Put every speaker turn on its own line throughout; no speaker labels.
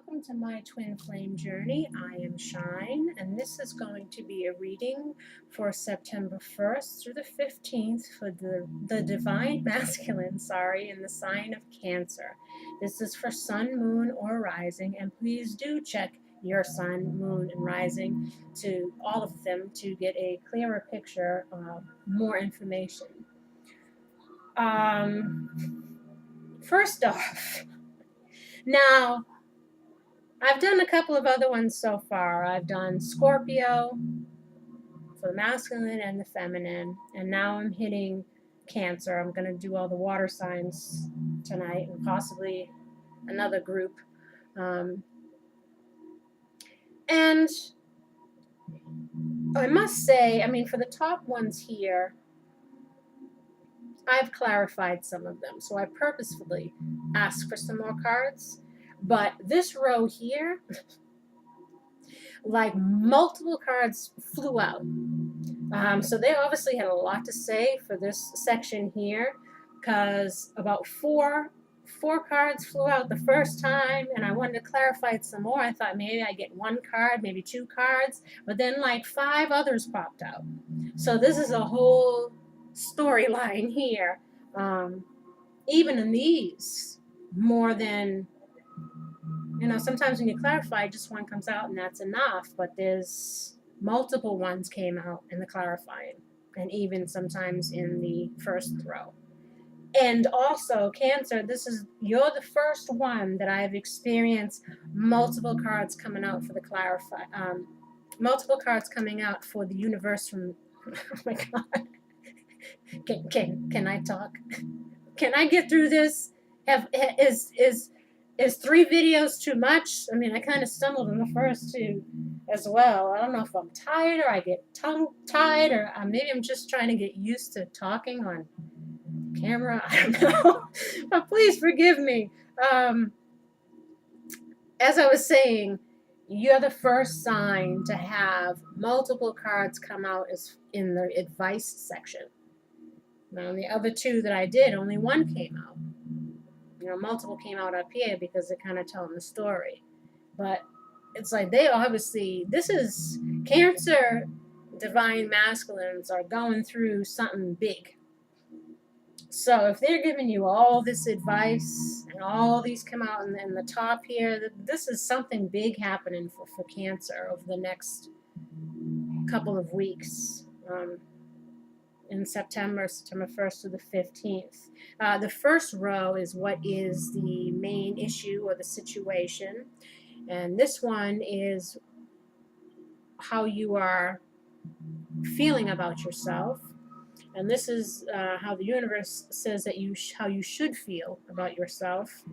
Welcome to my twin flame journey. I am Shine, and this is going to be a reading for September 1st through the 15th for the divine masculine, in the sign of Cancer. This is for sun, moon, or rising, and please do check your sun, moon, and rising, to all of them, to get a clearer picture, more information. First off, now, I've done a couple of other ones so far. I've done Scorpio for the masculine and the feminine, and now I'm hitting Cancer. I'm going to do all the water signs tonight and possibly another group. And I must say, for the top ones here, I've clarified some of them. So I purposefully asked for some more cards. But this row here, like multiple cards flew out. So they obviously had a lot to say for this section here, because about four cards flew out the first time, and I wanted to clarify it some more. I thought maybe I get one card, maybe two cards, but then like 5 others popped out. So this is a whole storyline here. Even in these, more than... sometimes when you clarify, just one comes out and that's enough, but there's multiple ones came out in the clarifying, and even sometimes in the first row. And also, Cancer, you're the first one that I've experienced multiple cards coming out for the multiple cards coming out for the universe from, oh my God. Can I talk? Can I get through this? Is 3 videos too much? I kind of stumbled in the first 2 as well. I don't know if I'm tired or I get tongue-tied, or maybe I'm just trying to get used to talking on camera. I don't know. But please forgive me. As I was saying, you're the first sign to have multiple cards come out as in the advice section. Now, the other 2 that I did, only 1 came out. Multiple came out up here because they're kind of telling the story. But it's like they obviously, this is Cancer divine masculines are going through something big. So if they're giving you all this advice and all these come out in the top here, this is something big happening for Cancer over the next couple of weeks. In September 1st to the 15th. The first row is what is the main issue or the situation. And this one is how you are feeling about yourself. And this is how the universe says that how you should feel about yourself.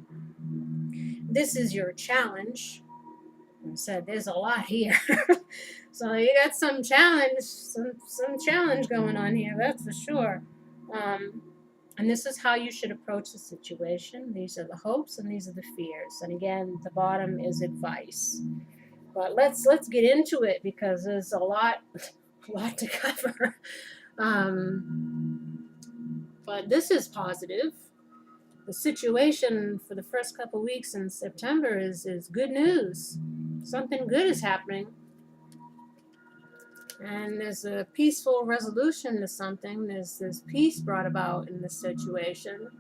This is your challenge. I said there's a lot here. So you got some challenge going on here, that's for sure. And this is how you should approach the situation. These are the hopes and these are the fears. And again, the bottom is advice. But let's get into it, because there's a lot to cover. But this is positive. The situation for the first couple weeks in September is good news. Something good is happening. And there's a peaceful resolution to something. There's peace brought about in this situation.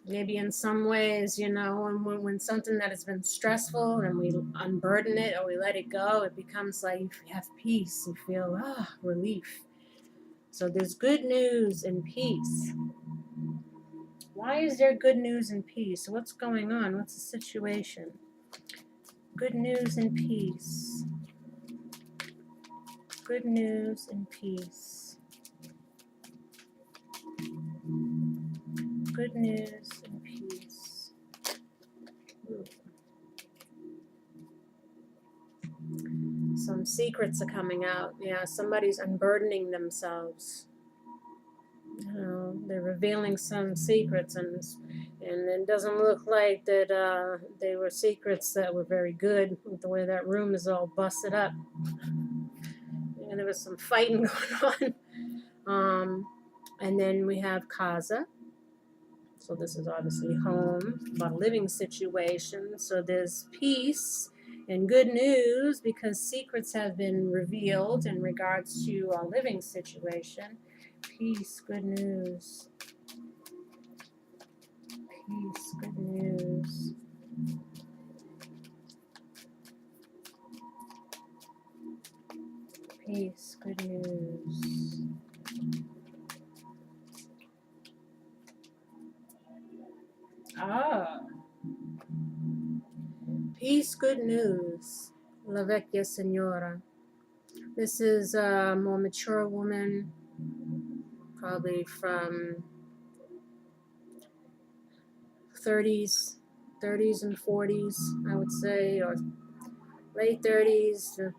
Maybe in some ways, when something that has been stressful and we unburden it or we let it go, it becomes like you have peace. You feel relief. So there's good news and peace. Why is there good news and peace? What's going on? What's the situation? Good news and peace. Good news and peace. Good news and peace. Ooh. Some secrets are coming out. Yeah, somebody's unburdening themselves. They're revealing some secrets, and it doesn't look like that they were secrets that were very good, with the way that room is all busted up. And there was some fighting going on. And then we have Kaza. So this is obviously home, about a living situation. So there's peace and good news because secrets have been revealed in regards to our living situation. Peace, good news. Peace, good news. Peace, good news. Ah. Peace, good news. ΛΟΒἔ Senora. This is a more mature woman, probably from 30s and 40s, I would say, or late 30s to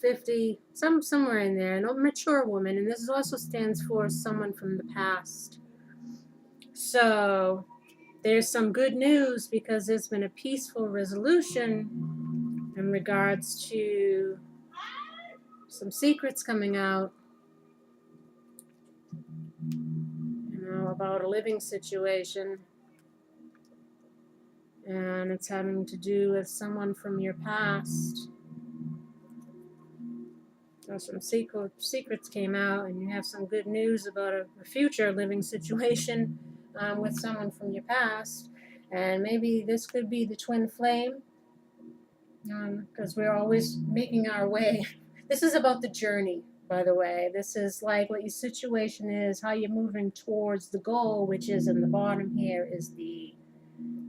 50, somewhere in there, a mature woman. And this also stands for someone from the past. So there's some good news because there's been a peaceful resolution in regards to some secrets coming out, about a living situation. And it's having to do with someone from your past. So some secrets came out, and you have some good news about a future living situation with someone from your past. And maybe this could be the twin flame, because we're always making our way. This is about the journey, by the way. This is like what your situation is, how you're moving towards the goal, which is in the bottom here is the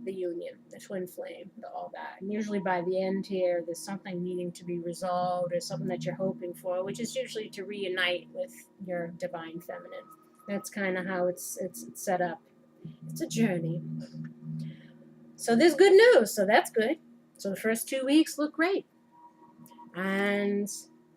union, the twin flame, all that. And usually by the end here, there's something needing to be resolved or something that you're hoping for, which is usually to reunite with your divine feminine. That's kind of how it's set up. It's a journey. So there's good news, so that's good. So the first 2 weeks look great. And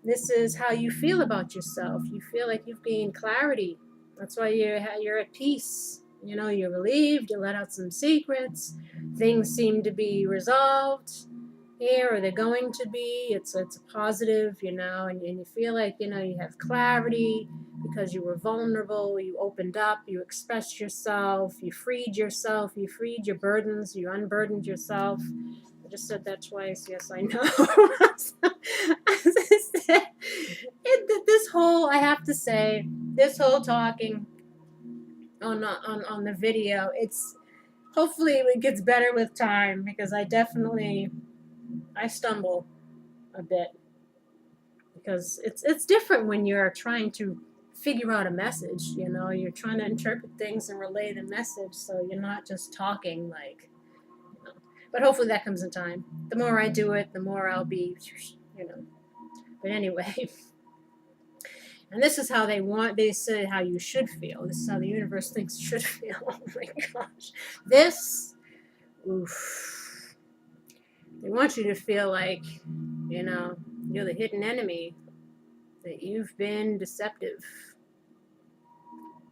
this is how you feel about yourself. You feel like you've gained clarity. That's why you're at peace. You're relieved, you let out some secrets, things seem to be resolved here, or they're going to be. It's a positive, and you feel like, you have clarity because you were vulnerable, you opened up, you expressed yourself, you freed your burdens, you unburdened yourself. I just said that twice, yes, I know. This whole, I have to say, this whole talking on the video, it's hopefully it gets better with time, because I stumble a bit, because it's different when you're trying to figure out a message. You're trying to interpret things and relay the message, so you're not just talking but hopefully that comes in time. The more I do it, the more I'll be, but anyway. And this is how they say how you should feel. This is how the universe thinks you should feel. Oh my gosh. This, oof. They want you to feel like, you're the hidden enemy, that you've been deceptive.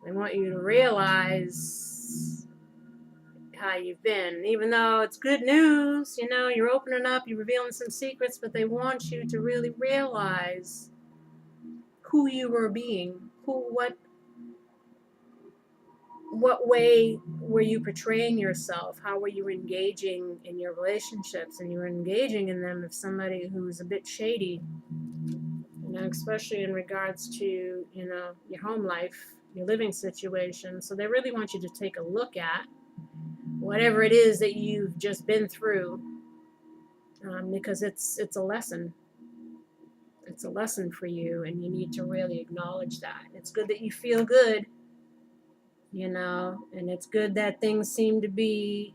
They want you to realize how you've been. Even though it's good news, you're opening up, you're revealing some secrets, but they want you to really realize who you were being, what way were you portraying yourself, how were you engaging in your relationships, and you were engaging in them with somebody who's a bit shady, especially in regards to, your home life, your living situation. So they really want you to take a look at whatever it is that you've just been through, because it's a lesson. It's a lesson for you, and you need to really acknowledge that. It's good that you feel good, and it's good that things seem to be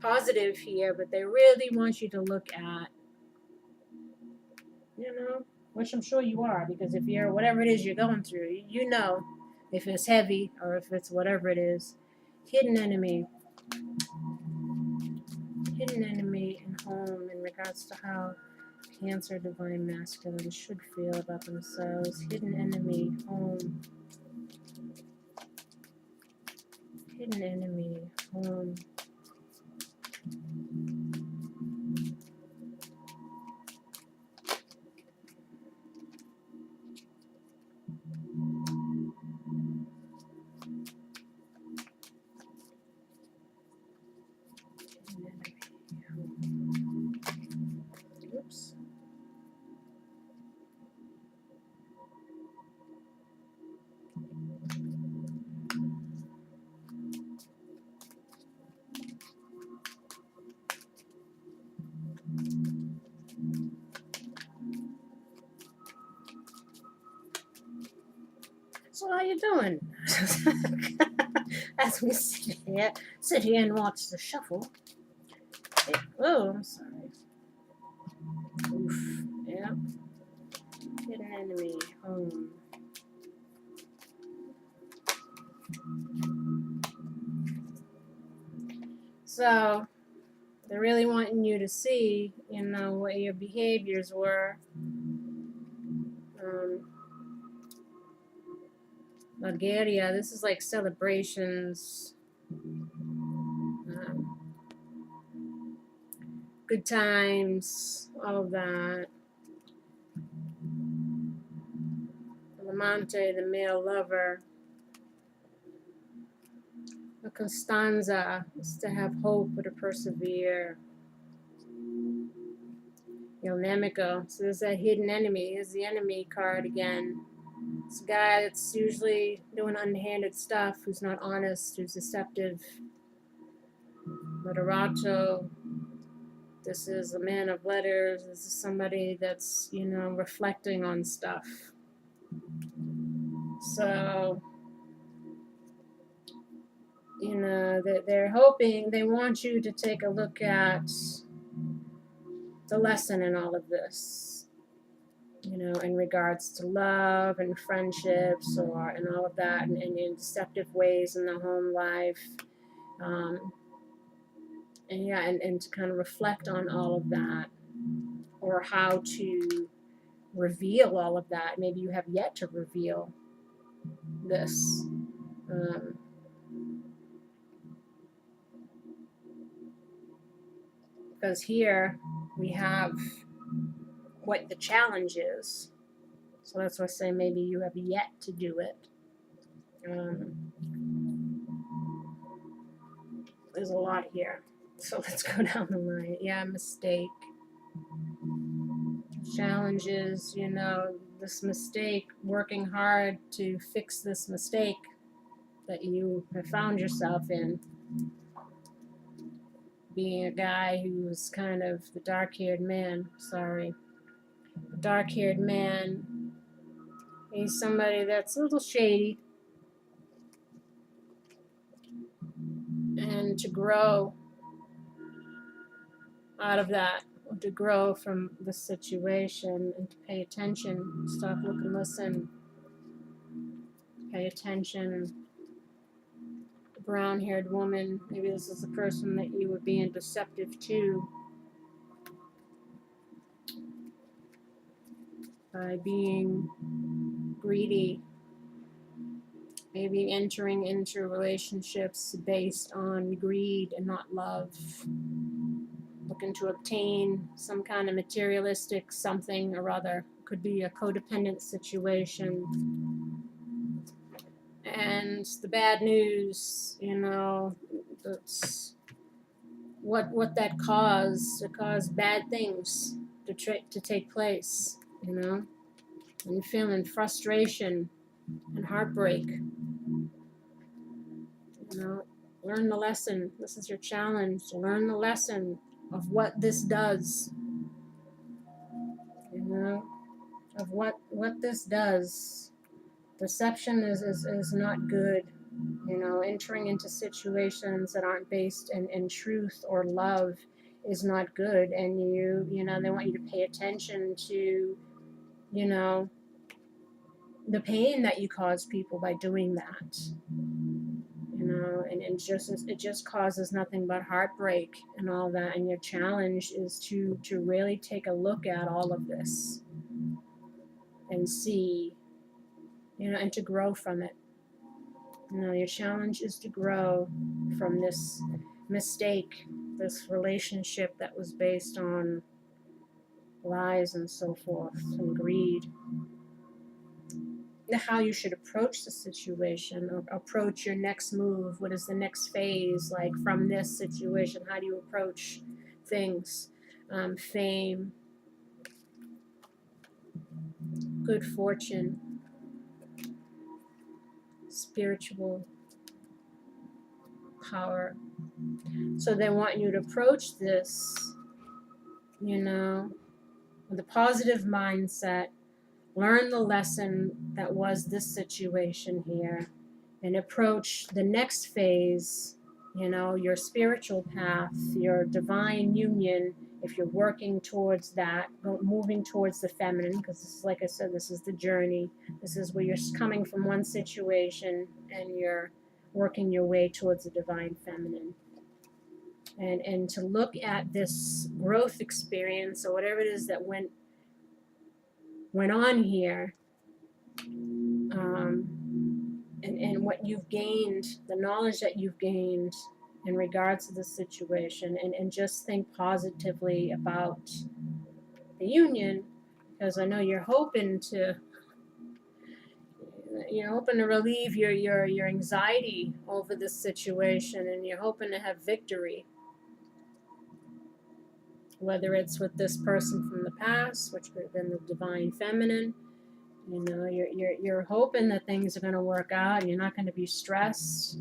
positive here, but they really want you to look at, which I'm sure you are, because if you're, whatever it is you're going through, if it's heavy or if it's whatever it is. Hidden enemy and home, in regards to how Cancer divine masculine should feel about themselves. Hidden enemy, home. Hidden enemy, home. So how you doing? As we sit here and watch the shuffle. Oh, I'm sorry. Oof. Yeah. Hidden enemy. Home. So they're really wanting you to see, you know, what your behaviors were. µ, this is like celebrations, good times, all of that. λλαμάντε, the male lover. The Constanza is to have hope or to persevere. Ylnemico, so there's that hidden enemy. Here's the enemy card again. It's a guy that's usually doing underhanded stuff, who's not honest, who's deceptive. Moderato, this is a man of letters. This is somebody that's, you know, reflecting on stuff. So, you know, they're hoping, they want you to take a look at the lesson in all of this, you know, in regards to love and friendships or and all of that, and in deceptive ways in the home life. And yeah, and to kind of reflect on all of that, or how to reveal all of that. Maybe you have yet to reveal this. Because here we have what the challenge is. So that's why I say maybe you have yet to do it. There's a lot here. So let's go down the line. Yeah, mistake. Challenges, you know, this mistake, working hard to fix this mistake that you have found yourself in. Being a guy who's kind of the dark-haired man, sorry. The dark-haired man, he's somebody that's a little shady. And to grow out of that, to grow from the situation and to pay attention, stop, look, and listen. Pay attention. The brown-haired woman, maybe this is the person that you were being deceptive to by being greedy, maybe entering into relationships based on greed and not love, looking to obtain some kind of materialistic something or other. Could be a codependent situation. And the bad news, you know, that's what that caused. It caused bad things to take place, you know. And you're feeling frustration and heartbreak. You know, learn the lesson. This is your challenge. Learn the lesson of what this does. You know, of what this does. Deception is not good. You know, entering into situations that aren't based in truth or love is not good. And you know, they want you to pay attention to, you know, the pain that you cause people by doing that. You know, and it just causes nothing but heartbreak and all that. And your challenge is to really take a look at all of this and see, you know, and to grow from it. You know, your challenge is to grow from this mistake, this relationship that was based on lies and so forth, and greed. How you should approach the situation, or approach your next move. What is the next phase like from this situation? How do you approach things? Fame, good fortune, spiritual power. So they want you to approach this, you know, with a positive mindset, learn the lesson that was this situation here, and approach the next phase, you know, your spiritual path, your divine union, if you're working towards that, moving towards the feminine, because this is, like I said, this is the journey. This is where you're coming from one situation and you're working your way towards the divine feminine. And to look at this growth experience, or whatever it is that went on here, and what you've gained, the knowledge that you've gained in regards to the situation, and just think positively about the union, because I know you're hoping to relieve your anxiety over this situation, and you're hoping to have victory, whether it's with this person from the past, which could have been the divine feminine. You know, you're hoping that things are going to work out, and you're not going to be stressed,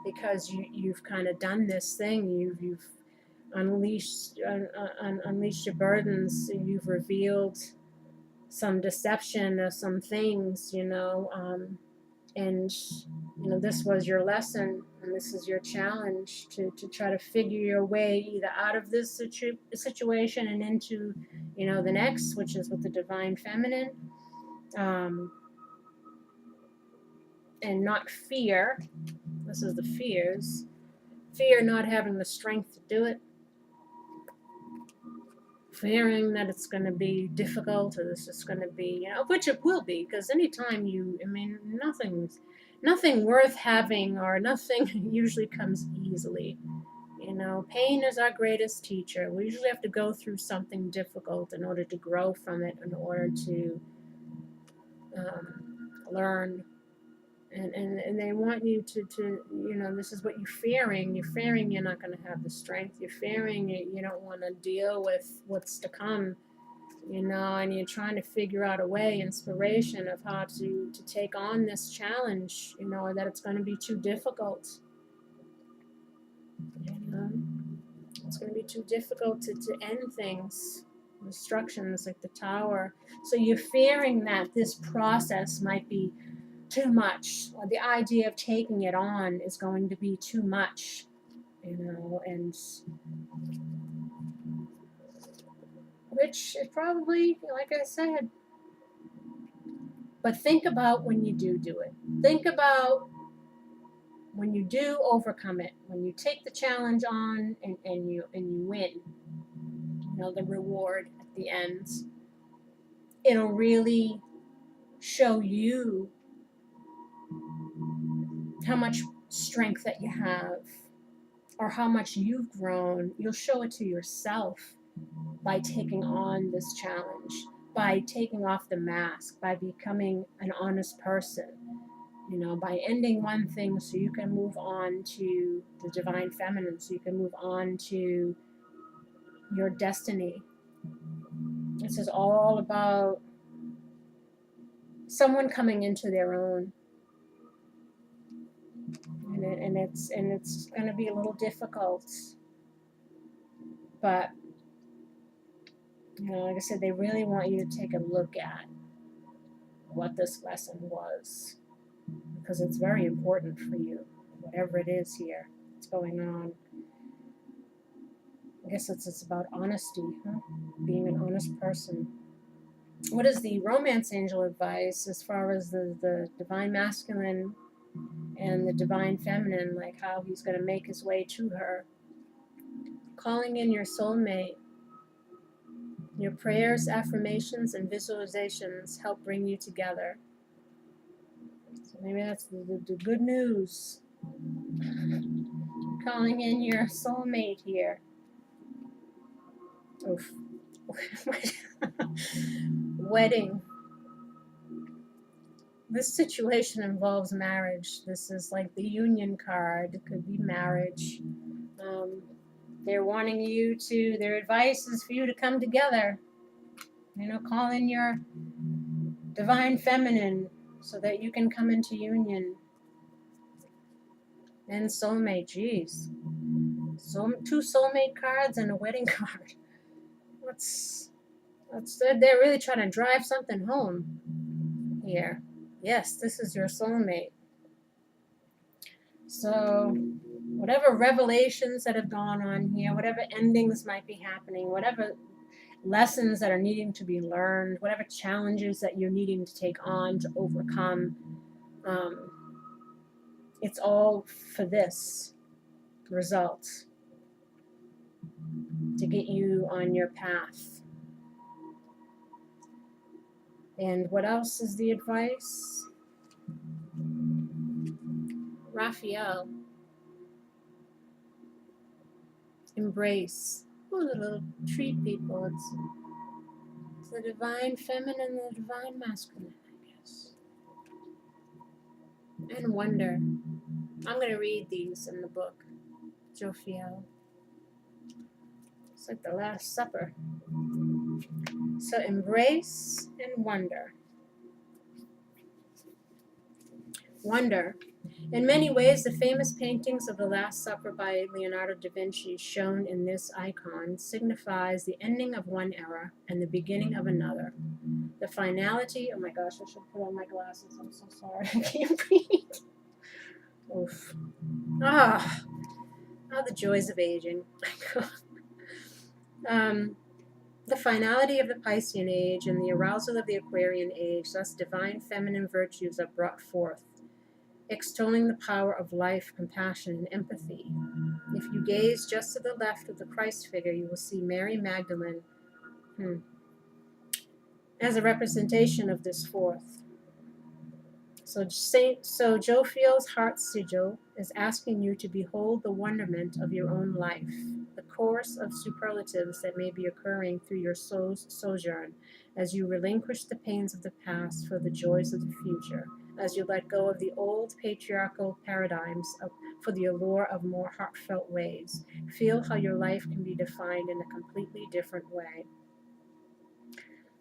because you've kind of done this thing. You've unleashed your burdens. You've revealed some deception or some things, and this was your lesson, and this is your challenge to try to figure your way either out of this situation and into the next, which is with the divine feminine, and not fear. This is the fears. Fear not having the strength to do it, fearing that it's going to be difficult, or this is going to be, which it will be, because anytime nothing worth having, or nothing usually comes easily. Pain is our greatest teacher. We usually have to go through something difficult in order to grow from it, in order to learn. And they want you to this is what you're fearing. You're fearing you're not going to have the strength. You're fearing you don't want to deal with what's to come, and you're trying to figure out a way, inspiration of how to take on this challenge, or that it's going to be too difficult. It's going to be too difficult to end things. Instructions like the tower. So you're fearing that this process might be too much, or the idea of taking it on is going to be too much, and which is probably, like I said. But think about when you do it. Think about when you do overcome it, when you take the challenge on and you win, the reward at the end. It'll really show you how much strength that you have, or how much you've grown. You'll show it to yourself by taking on this challenge, by taking off the mask, by becoming an honest person, by ending one thing so you can move on to the divine feminine, so you can move on to your destiny. This is all about someone coming into their own. And it's going to be a little difficult, but like I said, they really want you to take a look at what this lesson was, because it's very important for you, whatever it is here that's going on. I guess it's about honesty, being an honest person. What is the romance angel advice as far as the divine masculine and the divine feminine, like how he's going to make his way to her? Calling in your soulmate. Your prayers, affirmations, and visualizations help bring you together. So maybe that's the good news. Calling in your soulmate here. Oof. Wedding. This situation involves marriage. This is like the union card. It could be marriage. They're wanting you to, their advice is for you to come together. Call in your divine feminine so that you can come into union. And soulmate, geez. So, 2 soulmate cards and a wedding card. They're really trying to drive something home here. Yes, this is your soulmate. So whatever revelations that have gone on here, whatever endings might be happening, whatever lessons that are needing to be learned, whatever challenges that you're needing to take on to overcome, it's all for this result, to get you on your path. And what else is the advice? Raphael, embrace. Oh, the little tree people. It's the divine feminine and the divine masculine, I guess. And wonder. I'm going to read these in the book, Jophiel. It's like the Last Supper. So embrace and wonder. Wonder. In many ways, the famous paintings of the Last Supper by Leonardo da Vinci, shown in this icon, signifies the ending of one era and the beginning of another. The finality, oh my gosh, I should put on my glasses, I'm so sorry, I can't breathe. Oof. Ah, the joys of aging. The finality of the Piscean age and the arousal of the Aquarian age, thus divine feminine virtues are brought forth, extolling the power of life, compassion, and empathy. If you gaze just to the left of the Christ figure, you will see Mary Magdalene as a representation of this fourth. So Jophiel's heart sigil is asking you to behold the wonderment of your own life, the course of superlatives that may be occurring through your soul's sojourn, as you relinquish the pains of the past for the joys of the future, as you let go of the old patriarchal paradigms for the allure of more heartfelt ways. Feel how your life can be defined in a completely different way.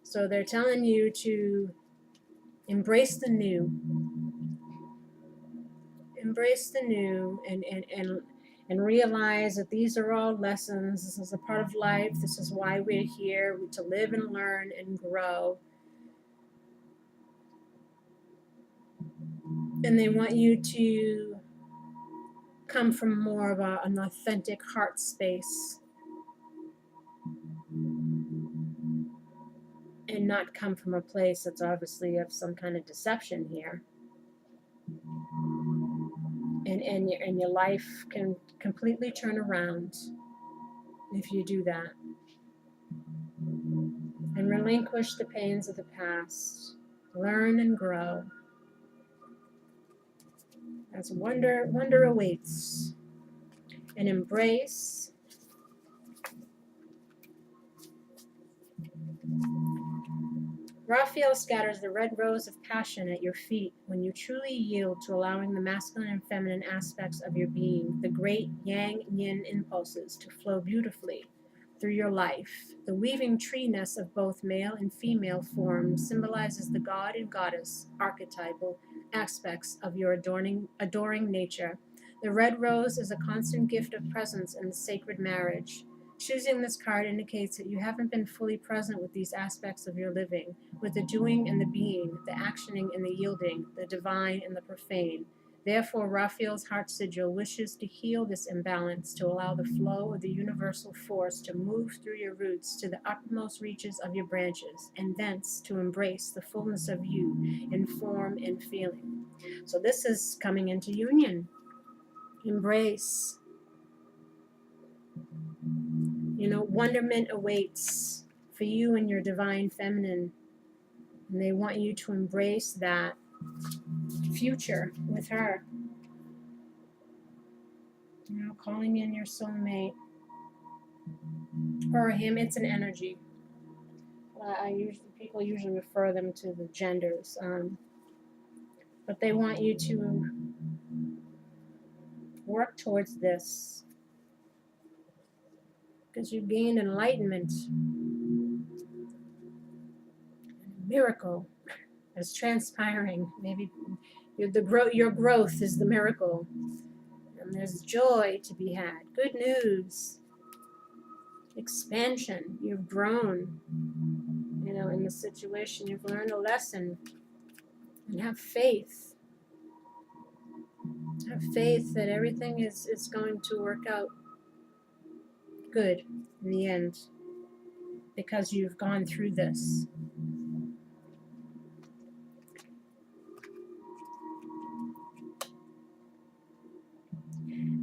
So they're telling you to embrace the new. Embrace the new and realize that these are all lessons. This is a part of life. This is why we're here, to live and learn and grow. And they want you to come from more of an authentic heart space and not come from a place that's obviously of some kind of deception here. And your life can completely turn around if you do that. And relinquish the pains of the past. Learn and grow. As wonder awaits. And embrace. Raphael scatters the red rose of passion at your feet when you truly yield to allowing the masculine and feminine aspects of your being, the great yang-yin impulses, to flow beautifully through your life. The weaving treeness of both male and female forms symbolizes the god and goddess archetypal aspects of your adoring nature. The red rose is a constant gift of presence in the sacred marriage. Choosing this card indicates that you haven't been fully present with these aspects of your living, with the doing and the being, the actioning and the yielding, the divine and the profane. Therefore, Raphael's heart sigil wishes to heal this imbalance, to allow the flow of the universal force to move through your roots to the uppermost reaches of your branches, and thence to embrace the fullness of you in form and feeling. So this is coming into union. Embrace. Wonderment awaits for you and your divine feminine. And they want you to embrace that future with her. Calling in your soulmate. Or him, it's an energy. People usually refer them to the genders. But they want you to work towards this. Because you've gained enlightenment. A miracle is transpiring. Maybe your growth is the miracle. And there's joy to be had. Good news. Expansion. You've grown. in the situation. You've learned a lesson. And have faith. Have faith that everything is going to work out good in the end, because you've gone through this.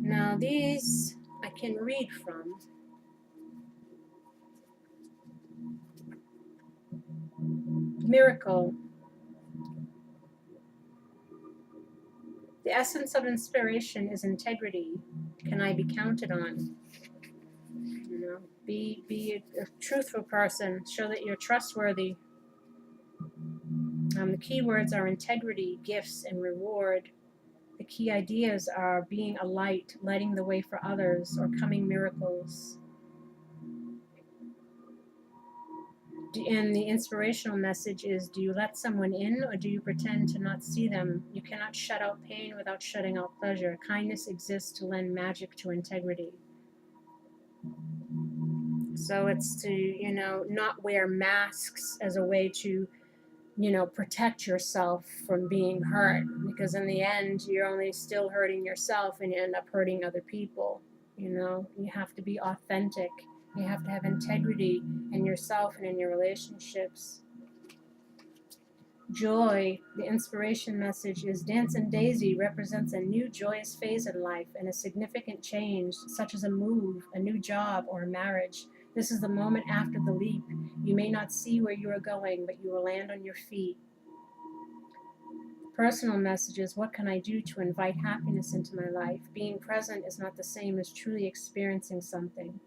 Now these I can read from. Miracle. The essence of inspiration is integrity. Can I be counted on? Be a truthful person. Show that you're trustworthy. The key words are integrity, gifts, and reward. The key ideas are being a light, lighting the way for others, or coming miracles. And the inspirational message is, do you let someone in, or do you pretend to not see them? You cannot shut out pain without shutting out pleasure. Kindness exists to lend magic to integrity. So it's to, not wear masks as a way to, protect yourself from being hurt. Because in the end, you're only still hurting yourself, and you end up hurting other people. You have to be authentic. You have to have integrity in yourself and in your relationships. Joy, the inspiration message is, Dancing Daisy represents a new joyous phase in life and a significant change, such as a move, a new job, or a marriage. This is the moment after the leap. You may not see where you are going, but you will land on your feet. Personal messages, what can I do to invite happiness into my life? Being present is not the same as truly experiencing something.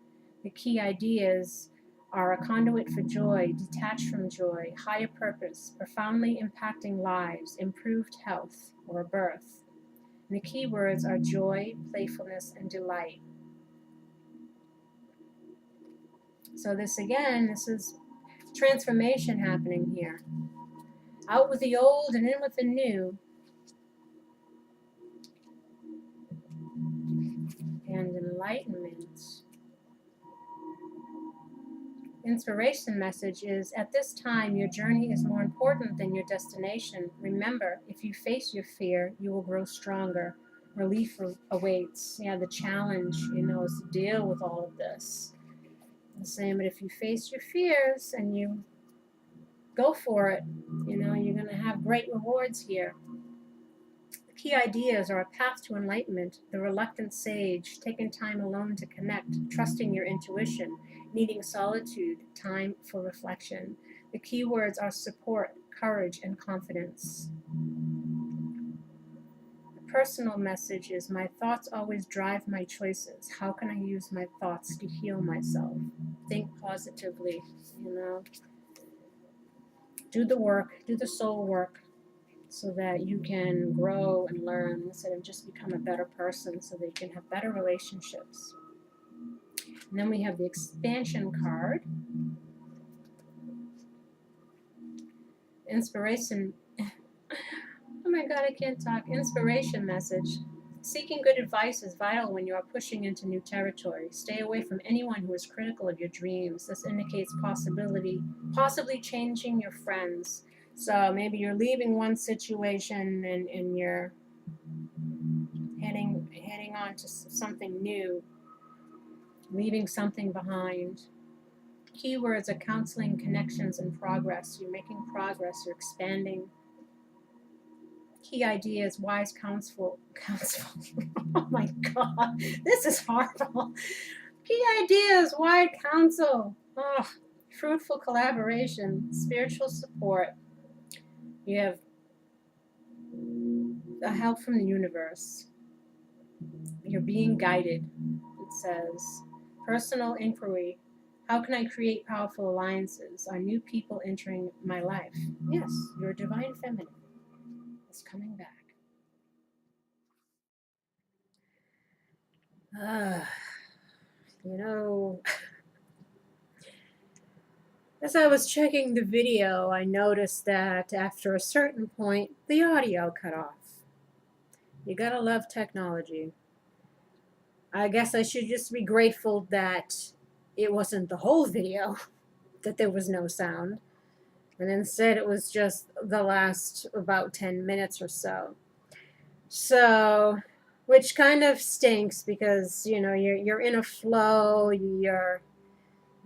The key ideas are a conduit for joy, detached from joy, higher purpose, profoundly impacting lives, improved health, or birth. And the key words are joy, playfulness, and delight. So this is transformation happening here. Out with the old and in with the new. And enlightenment. Inspiration message is, at this time, your journey is more important than your destination. Remember, if you face your fear, you will grow stronger. Relief awaits. Yeah, the challenge, is to deal with all of this. I'm saying, but if you face your fears and you go for it, you're going to have great rewards here. The key ideas are a path to enlightenment, the reluctant sage, taking time alone to connect, trusting your intuition, needing solitude, time for reflection. The key words are support, courage, and confidence. The personal message is, my thoughts always drive my choices. How can I use my thoughts to heal myself? Think positively, Do the work, do the soul work, so that you can grow and learn instead of just become a better person, so that you can have better relationships. And then we have the expansion card. Inspiration. Oh my God, I can't talk. Inspiration message. Seeking good advice is vital when you are pushing into new territory. Stay away from anyone who is critical of your dreams. This indicates possibly changing your friends. So maybe you're leaving one situation and you're heading on to something new, leaving something behind. Keywords are counseling, connections, and progress. You're making progress, you're expanding. Key idea is wise counsel. Oh my God, this is horrible. Key idea is wise counsel. Oh, fruitful collaboration, spiritual support. You have a help from the universe. You're being guided. It says personal inquiry. How can I create powerful alliances? Are new people entering my life? Yes, your divine feminine is coming back. As I was checking the video, I noticed that after a certain point, the audio cut off. You gotta love technology. I guess I should just be grateful that it wasn't the whole video, that there was no sound. And instead it was just the last about 10 minutes or so. So, which kind of stinks because, you know, you're in a flow, you've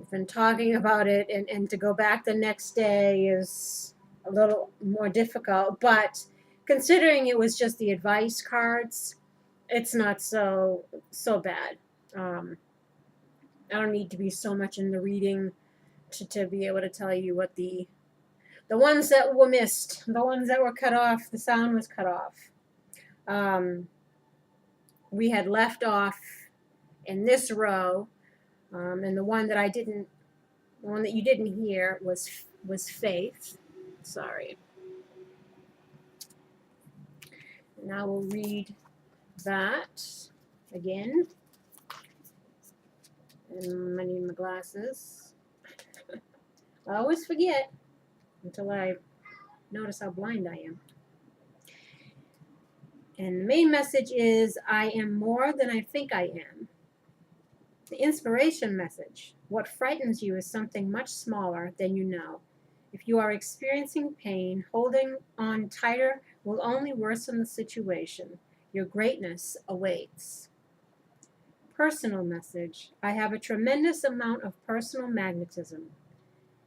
been talking about it, and to go back the next day is a little more difficult. But considering it was just the advice cards, it's not so bad. I don't need to be so much in the reading to be able to tell you what the ones that were missed, the ones that were cut off, the sound was cut off. We had left off in this row, and the one that you didn't hear was faith. Sorry. Now we'll read that again. And I need my glasses. I always forget until I notice how blind I am. And the main message is, I am more than I think I am. The inspiration message, what frightens you is something much smaller than you know. If you are experiencing pain, holding on tighter will only worsen the situation. Your greatness awaits. Personal message, I have a tremendous amount of personal magnetism.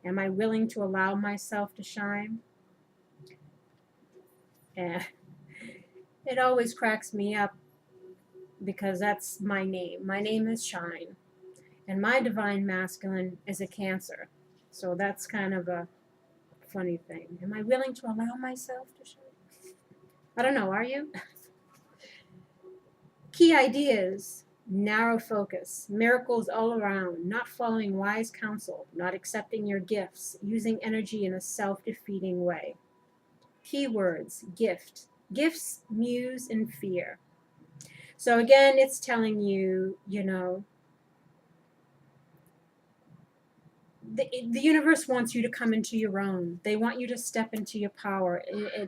Am I willing to allow myself to shine? It always cracks me up because that's my name. My name is Shine. And my divine masculine is a Cancer. So that's kind of a funny thing. Am I willing to allow myself to shine? I don't know, are you? Key ideas, narrow focus, miracles all around, not following wise counsel, not accepting your gifts, using energy in a self-defeating way. Keywords, gift, gifts, muse, and fear. So again, it's telling you, you know, the universe wants you to come into your own. They want you to step into your power,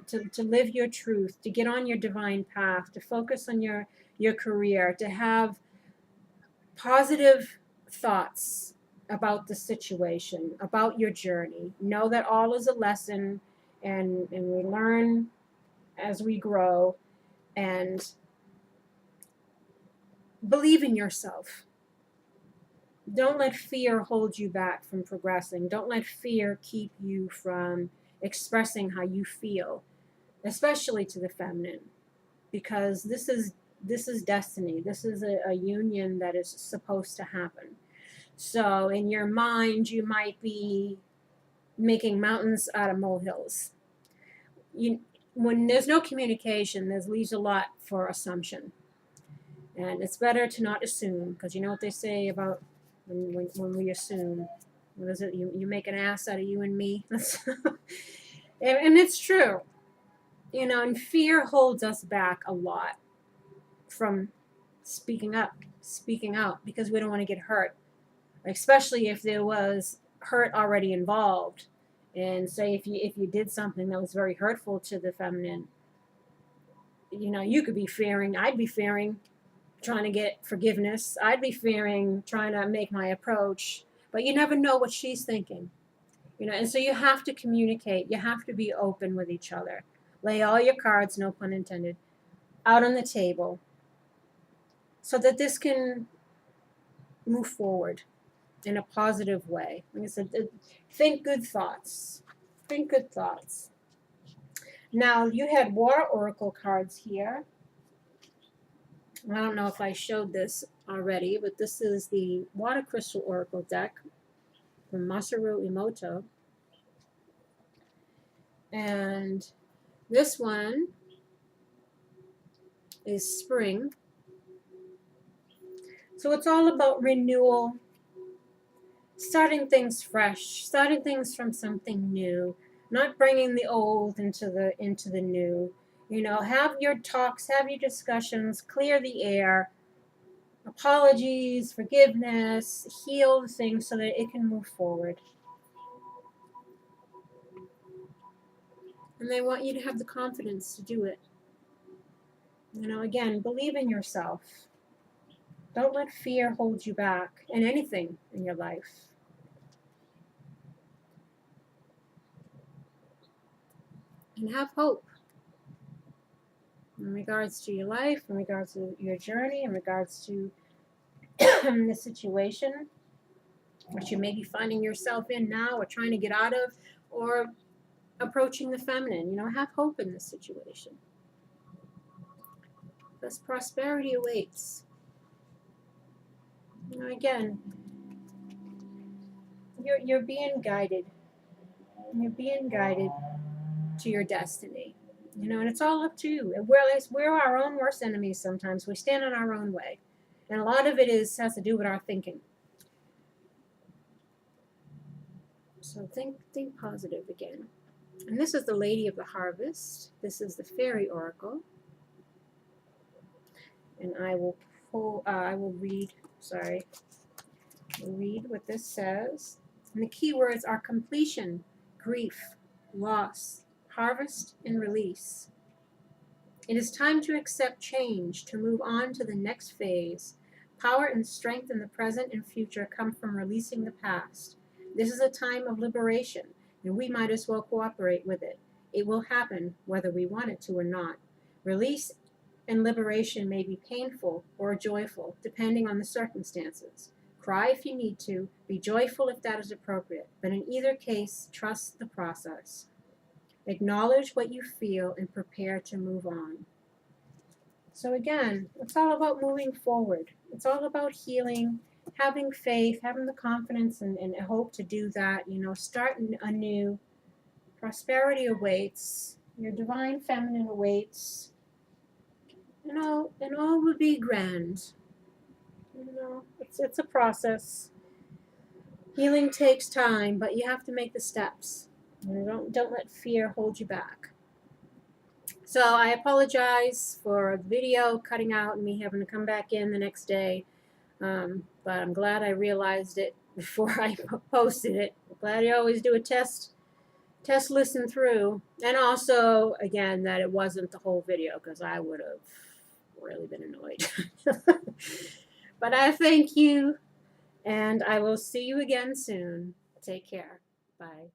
to live your truth, to get on your divine path, to focus on your career, to have positive thoughts about the situation, about your journey. Know that all is a lesson, and we learn as we grow, and believe in yourself. Don't let fear hold you back from progressing. Don't let fear keep you from expressing how you feel, especially to the feminine, because this is destiny. This is a union that is supposed to happen. So in your mind, you might be making mountains out of molehills. When there's no communication, there leaves a lot for assumption. And it's better to not assume, because you know what they say about when we assume. What is it? You make an ass out of you and me. And it's true. You know, and fear holds us back a lot from speaking up, speaking out, because we don't want to get hurt, especially if there was hurt already involved. And say if you did something that was very hurtful to the feminine, you know, you could be fearing, I'd be fearing trying to get forgiveness. I'd be fearing trying to make my approach, but you never know what she's thinking, you know. And so you have to communicate. You have to be open with each other. Lay all your cards, no pun intended, out on the table so that this can move forward in a positive way. Like I said, think good thoughts. Think good thoughts. Now, you had water oracle cards here. I don't know if I showed this already, but this is the Water Crystal Oracle deck from Masaru Emoto. And this one is spring. So it's all about renewal, starting things fresh, starting things from something new, not bringing the old into the new. You know, have your talks, have your discussions, clear the air, apologies, forgiveness, heal the thing so that it can move forward. And they want you to have the confidence to do it. You know, again, believe in yourself. Don't let fear hold you back in anything in your life. and have hope in regards to your life, in regards to your journey, in regards to the situation that you may be finding yourself in now or trying to get out of, or approaching the feminine. You know, have hope in this situation. Because prosperity awaits. You know, again, you're being guided. You're being guided to your destiny. You know, and it's all up to you. We're our own worst enemies sometimes. We stand in our own way. And a lot of it has to do with our thinking. So think positive again. And this is the Lady of the Harvest. This is the Fairy Oracle. And I will read what this says. And the key words are completion, grief, loss, harvest, and release. It is time to accept change, to move on to the next phase. Power and strength in the present and future come from releasing the past. This is a time of liberation, and we might as well cooperate with it. It will happen whether we want it to or not. Release and liberation may be painful or joyful, depending on the circumstances. Cry if you need to, be joyful if that is appropriate, but in either case, trust the process. Acknowledge what you feel and prepare to move on. So again, it's all about moving forward. It's all about healing, having faith, having the confidence and hope to do that. You know, starting anew. Prosperity awaits. Your divine feminine awaits. And all will be grand. You know, it's a process. Healing takes time, but you have to make the steps. You know, don't let fear hold you back. So I apologize for the video cutting out and me having to come back in the next day. But I'm glad I realized it before I posted it. I'm glad I always do a test listen through. And also, again, that it wasn't the whole video, because I would have really been annoyed. But I thank you, and I will see you again soon. Take care. Bye.